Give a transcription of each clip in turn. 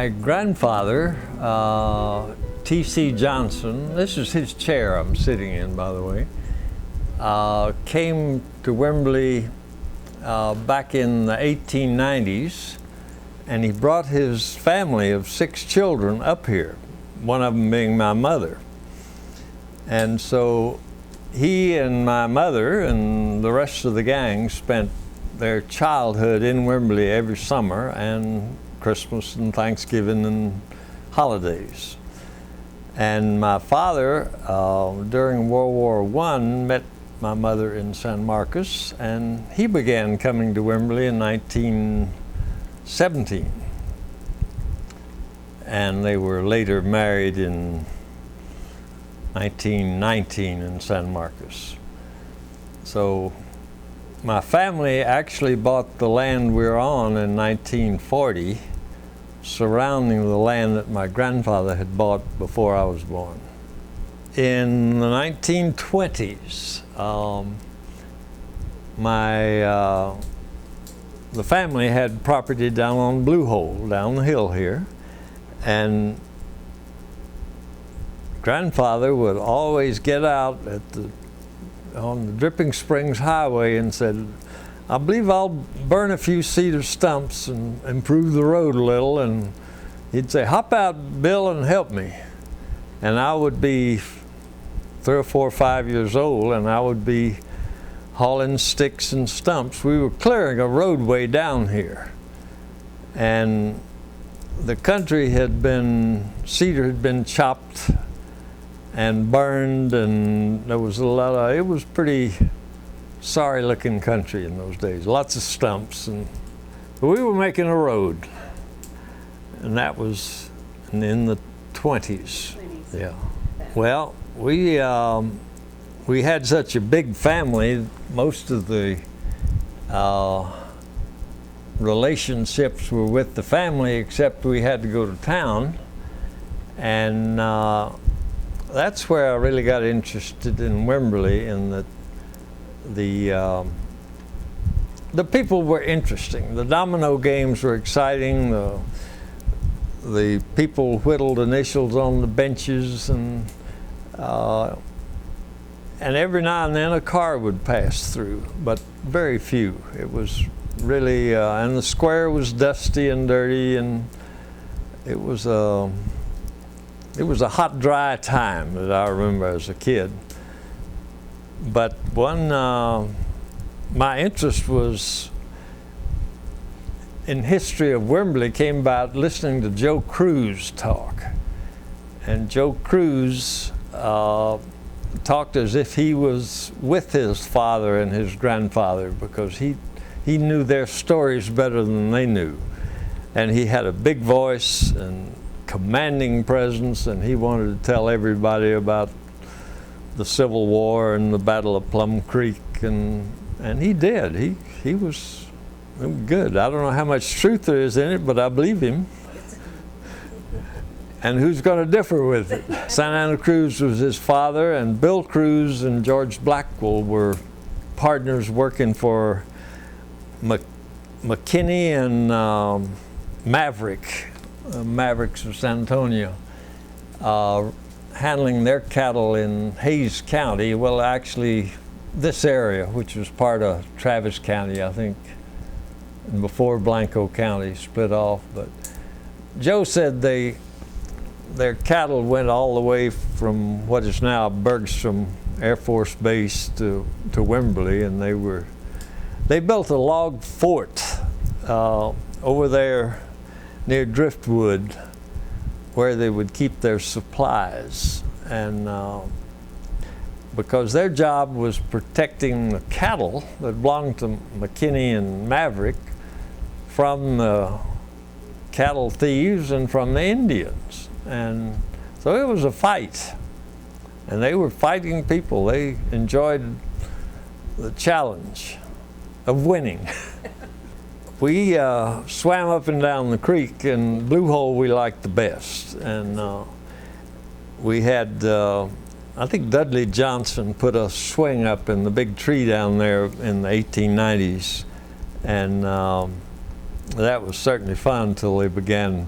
My grandfather, T.C. Johnson, this is his chair I'm sitting in, by the way, came to Wimberley back in the 1890s, and he brought his family of 6 children up here, one of them being my mother. And so he and my mother and the rest of the gang spent their childhood in Wimberley every summer, and Christmas and Thanksgiving and holidays. And my father, during World War I, met my mother in San Marcos, and he began coming to Wimberley in 1917. And they were later married in 1919 in San Marcos. So my family actually bought the land we're on in 1940, surrounding the land that my grandfather had bought before I was born. In the 1920s, the family had property down on Blue Hole, down the hill here, and grandfather would always get out on the Dripping Springs Highway and said, "I believe I'll burn a few cedar stumps and improve the road a little," and he'd say, "Hop out, Bill, and help me." And I would be 3 or 4 or 5 years old, and I would be hauling sticks and stumps. We were clearing a roadway down here, and the country cedar had been chopped and burned, and there was it was pretty sorry looking country in those days, lots of stumps, but we were making a road, and that was in the 20s. Yeah. Well, we had such a big family, most of the relationships were with the family, except we had to go to town, and that's where I really got interested in Wimberley, in that the people were interesting. The domino games were exciting. The people whittled initials on the benches, and every now and then a car would pass through, but very few. It was really, and the square was dusty and dirty, and it was a hot, dry time that I remember as a kid. But my interest was in history of Wimberley came about listening to Joe Cruz talk. And Joe Cruz talked as if he was with his father and his grandfather, because he knew their stories better than they knew. And he had a big voice and commanding presence, and he wanted to tell everybody about the Civil War and the Battle of Plum Creek, and he did. He was good. I don't know how much truth there is in it, but I believe him. And who's going to differ with it? Santa Ana Cruz was his father, and Bill Cruz and George Blackwell were partners working for McKinney and Maverick, Mavericks of San Antonio, handling their cattle in Hayes County. Well, actually, this area, which was part of Travis County, I think, and before Blanco County split off. But Joe said their cattle went all the way from what is now Bergstrom Air Force Base to Wimberley, and they built a log fort over there near Driftwood, where they would keep their supplies, and because their job was protecting the cattle that belonged to McKinney and Maverick from the cattle thieves and from the Indians. And so it was a fight, and they were fighting people. They enjoyed the challenge of winning. We swam up and down the creek, and Blue Hole we liked the best. And we had, I think Dudley Johnson put a swing up in the big tree down there in the 1890s. And that was certainly fun until they began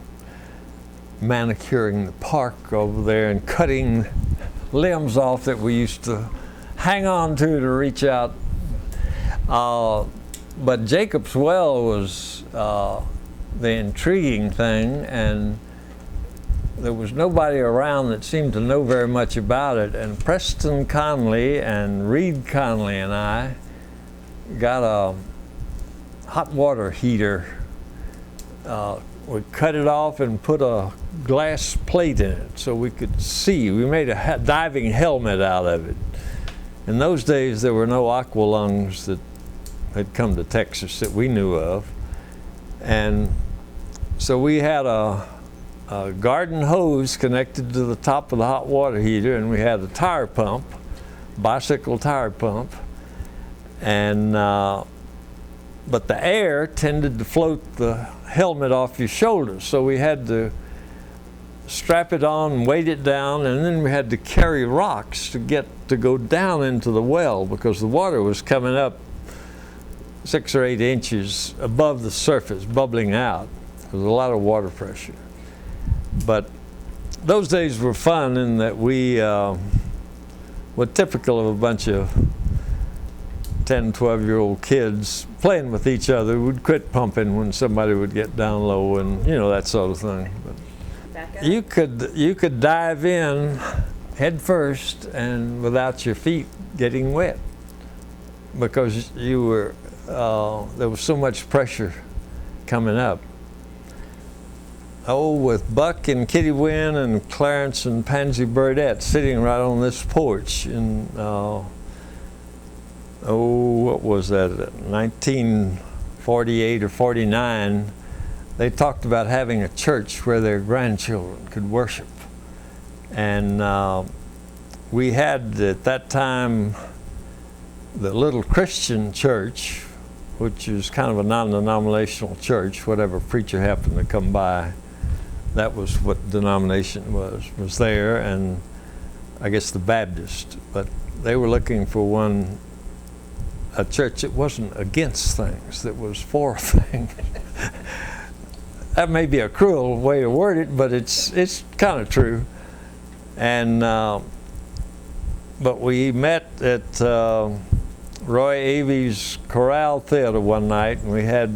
manicuring the park over there and cutting limbs off that we used to hang on to reach out. But Jacob's Well was the intriguing thing, and there was nobody around that seemed to know very much about it. And Preston Conley and Reed Conley and I got a hot water heater. We cut it off and put a glass plate in it so we could see. We made a diving helmet out of it. In those days, there were no aqualungs that had come to Texas that we knew of. And so we had a garden hose connected to the top of the hot water heater, and we had a tire pump, bicycle tire pump, and but the air tended to float the helmet off your shoulders, so we had to strap it on, weight it down, and then we had to carry rocks to go down into the well, because the water was coming up 6 or 8 inches above the surface, bubbling out. There was a lot of water pressure. But those days were fun in that we were typical of a bunch of 10, 12-year-old kids playing with each other. We'd quit pumping when somebody would get down low, and that sort of thing. But you could dive in head first and without your feet getting wet, because you were there was so much pressure coming up. Oh, with Buck and Kitty Wynn and Clarence and Pansy Burdette sitting right on this porch in, what was that, 1948 or 49, they talked about having a church where their grandchildren could worship. And we had, at that time, the Little Christian Church, which is kind of a non-denominational church. Whatever preacher happened to come by, that was what denomination was there, and I guess the Baptist. But they were looking for a church that wasn't against things, that was for things. That may be a cruel way to word it, but it's kind of true. And but we met at Roy Avey's Chorale Theater one night, and we had,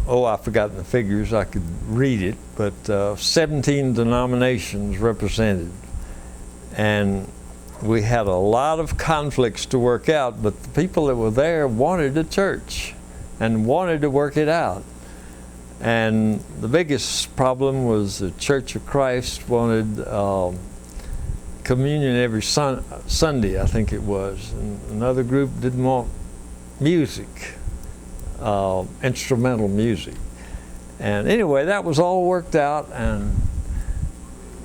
I've forgotten the figures, I could read it, but 17 denominations represented. And we had a lot of conflicts to work out, but the people that were there wanted a church and wanted to work it out. And the biggest problem was the Church of Christ wanted communion every Sunday, I think it was. And another group didn't want music, instrumental music. And anyway, that was all worked out, and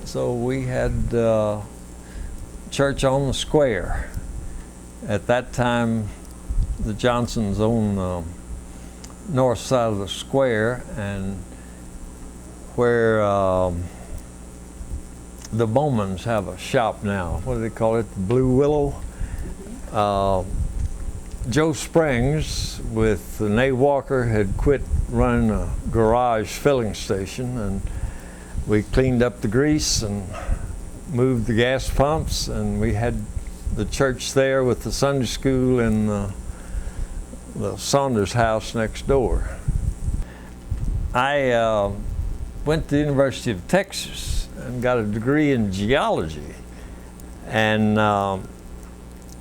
so we had church on the square. At that time, the Johnsons owned north side of the square, and where the Bowmans have a shop now. What do they call it? Blue Willow. Joe Springs with Nay Walker had quit running a garage filling station, and we cleaned up the grease and moved the gas pumps, and we had the church there with the Sunday school and the Saunders house next door. I went to the University of Texas and got a degree in geology, and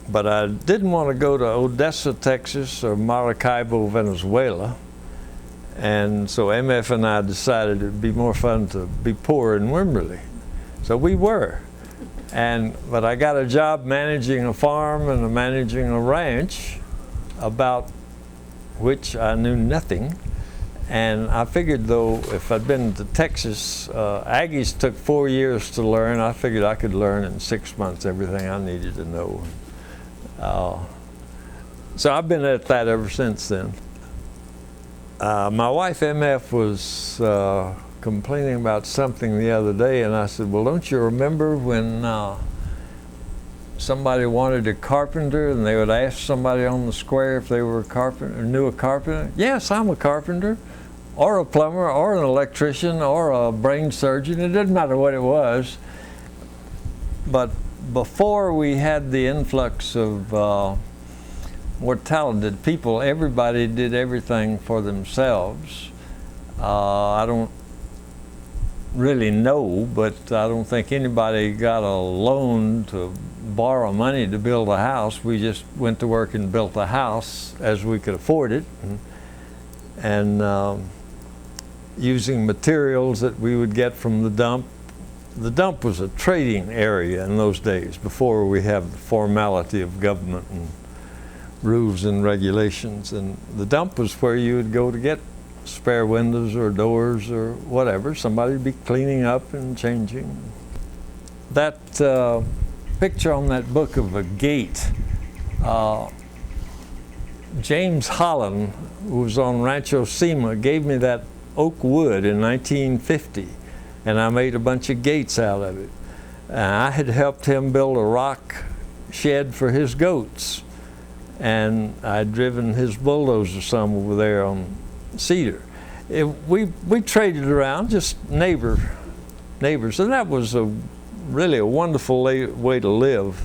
but I didn't want to go to Odessa, Texas, or Maracaibo, Venezuela, and so MF and I decided it'd be more fun to be poor in Wimberley. So we were, but I got a job managing a farm and managing a ranch, about which I knew nothing. And I figured, though, if I'd been to Texas, Aggies took 4 years to learn. I figured I could learn in 6 months everything I needed to know. So I've been at that ever since then. My wife, MF, was complaining about something the other day, and I said, well, don't you remember when somebody wanted a carpenter, and they would ask somebody on the square if they were a carpenter or knew a carpenter? Yes, I'm a carpenter. or a plumber, or an electrician, or a brain surgeon. It didn't matter what it was. But before we had the influx of more talented people, everybody did everything for themselves. I don't really know, but I don't think anybody got a loan to borrow money to build a house. We just went to work and built a house as we could afford it, and using materials that we would get from the dump. The dump was a trading area in those days, before we have the formality of government and rules and regulations. And the dump was where you would go to get spare windows or doors or whatever. Somebody would be cleaning up and changing. That picture on that book of a gate, James Holland, who was on Rancho Sema, gave me that oak wood in 1950, and I made a bunch of gates out of it. And I had helped him build a rock shed for his goats, and I'd driven his bulldozer some over there on Cedar. We traded around, just neighbors, and that was really a wonderful way to live,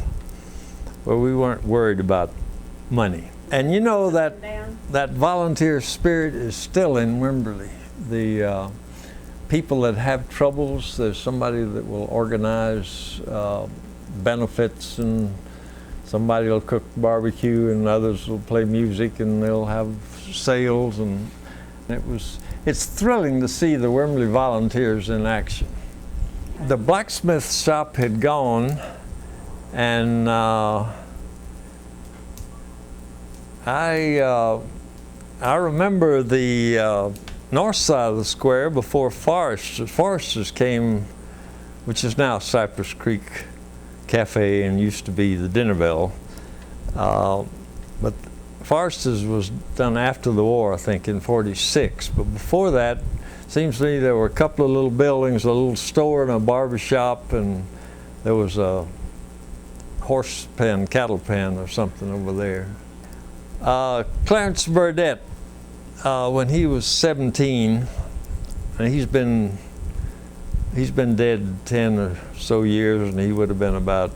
where we weren't worried about money. And you know that volunteer spirit is still in Wimberley. The people that have troubles, there's somebody that will organize benefits, and somebody will cook barbecue, and others will play music, and they'll have sales, and it's thrilling to see the Wimberley volunteers in action. The blacksmith shop had gone, and I remember the north side of the square before Foresters came, which is now Cypress Creek Cafe and used to be the Dinner Bell. But Foresters was done after the war, I think, in '46. But before that, seems to me there were a couple of little buildings, a little store and a barber shop, and there was a horse pen, cattle pen or something over there. Clarence Burdett, when he was 17, and he's been dead 10 or so years, and he would have been about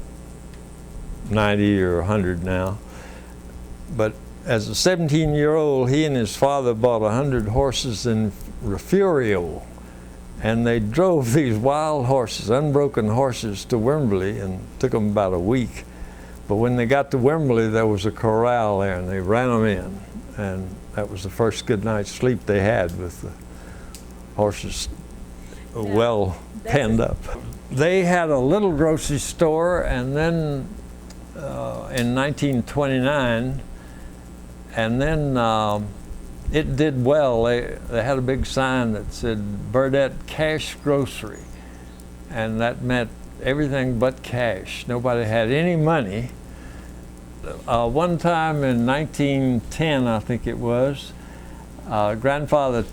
90 or 100 now. But as a 17-year-old, he and his father bought 100 horses in Refugio, and they drove these wild horses, unbroken horses, to Wimberley, and took them about a week. But when they got to Wimberley, there was a corral there, and they ran them in, and that was the first good night's sleep they had, with the horses well penned up. They had a little grocery store, and then in 1929, and then it did well. They had a big sign that said Burdett Cash Grocery, and that meant everything but cash. Nobody had any money. One time in 1910, I think it was, grandfather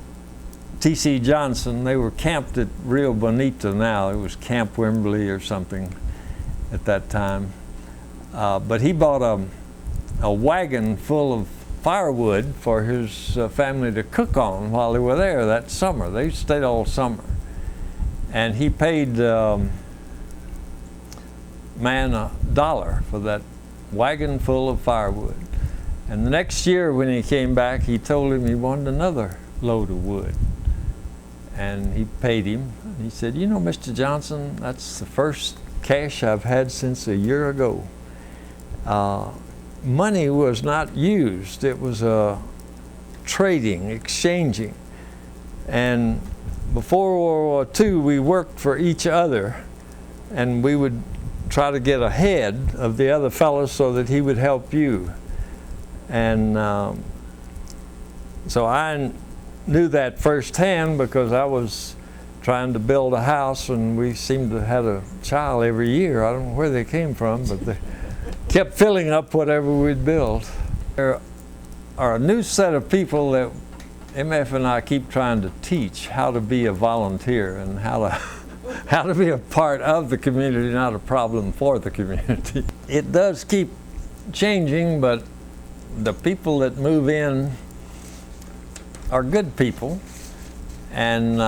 T.C. Johnson, they were camped at Rio Bonito now. It was Camp Wimberley or something at that time. But he bought a wagon full of firewood for his family to cook on while they were there that summer. They stayed all summer. And he paid man $1 for that wagon full of firewood. And the next year when he came back, he told him he wanted another load of wood. And he paid him. And he said, "You know, Mr. Johnson, that's the first cash I've had since a year ago." Money was not used. It was trading, exchanging. And before World War II, we worked for each other, and we would try to get ahead of the other fellows so that he would help you. And so I knew that firsthand, because I was trying to build a house, and we seemed to have a child every year. I don't know where they came from, but they kept filling up whatever we'd built. There are a new set of people that MF and I keep trying to teach how to be a volunteer, and how to be a part of the community, not a problem for the community. It does keep changing, but the people that move in are good people, And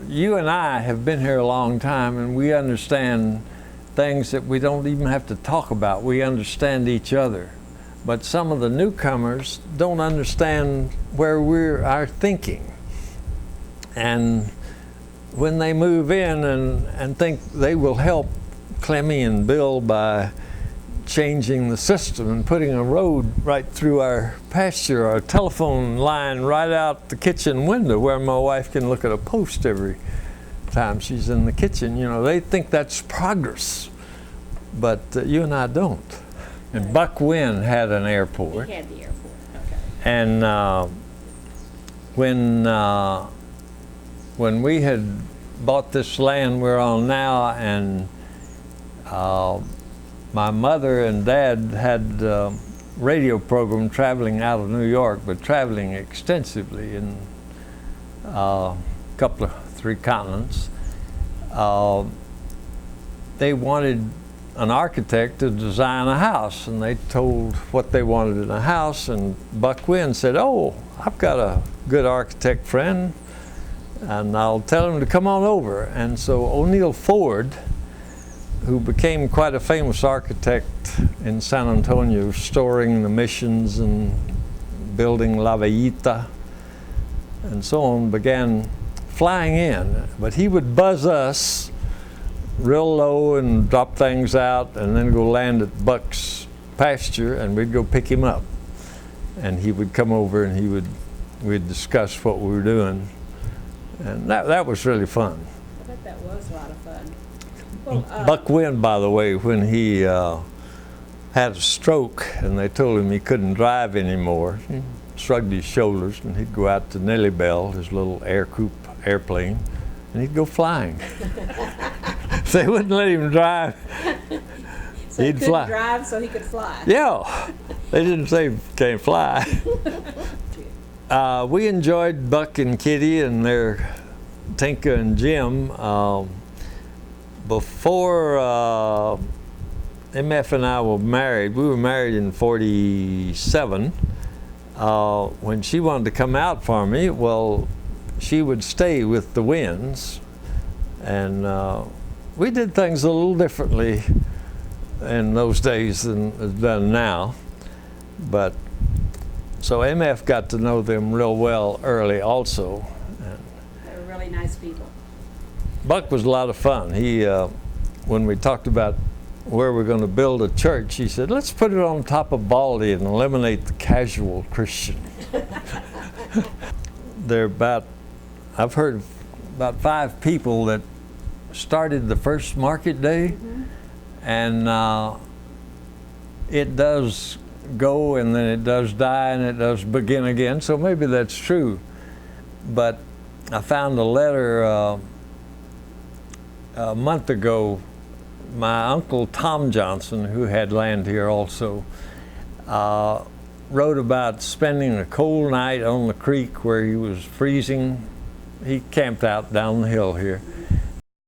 you and I have been here a long time, and we understand things that we don't even have to talk about. We understand each other. But some of the newcomers don't understand where our thinking. And when they move in and think they will help Clemmy and Bill by changing the system and putting a road right through our pasture, our telephone line right out the kitchen window where my wife can look at a post every time she's in the kitchen, they think that's progress. But you and I don't. And Buck Wynn had an airport. He had the airport, okay. And when we had bought this land we're on now, and my mother and dad had a radio program traveling out of New York, but traveling extensively in a couple of 3 continents. They wanted an architect to design a house, and they told what they wanted in a house, and Buck Wynn said, "Oh, I've got a good architect friend, and I'll tell him to come on over." And so O'Neill Ford, who became quite a famous architect in San Antonio, restoring the missions and building La Villita and so on, began flying in. But he would buzz us real low and drop things out, and then go land at Buck's pasture, and we'd go pick him up. And he would come over, and we'd discuss what we were doing. And that was really fun. I bet that was a lot of fun. Well, Buck Wynn, by the way, when he had a stroke and they told him he couldn't drive anymore, he shrugged his shoulders, and he'd go out to Nellie Bell, his little airplane, and he'd go flying. They wouldn't let him drive. So He'd fly. Couldn't drive, so he could fly. Yeah, they didn't say he can't fly. We enjoyed Buck and Kitty and their Tinka and Jim. Before MF and I were married, we were married in '47. When she wanted to come out for me, well, she would stay with the Winds, and we did things a little differently in those days than is done now. But so MF got to know them real well early also. And They were really nice people. Buck was a lot of fun. He, when we talked about where we're going to build a church, he said, "Let's put it on top of Baldy and eliminate the casual Christian." I've heard about 5 people that started the first market day, and it does go, and then it does die, and it does begin again, so maybe that's true. But I found a letter a month ago. My uncle Tom Johnson, who had land here also, wrote about spending a cold night on the creek where he was freezing. He camped out down the hill here.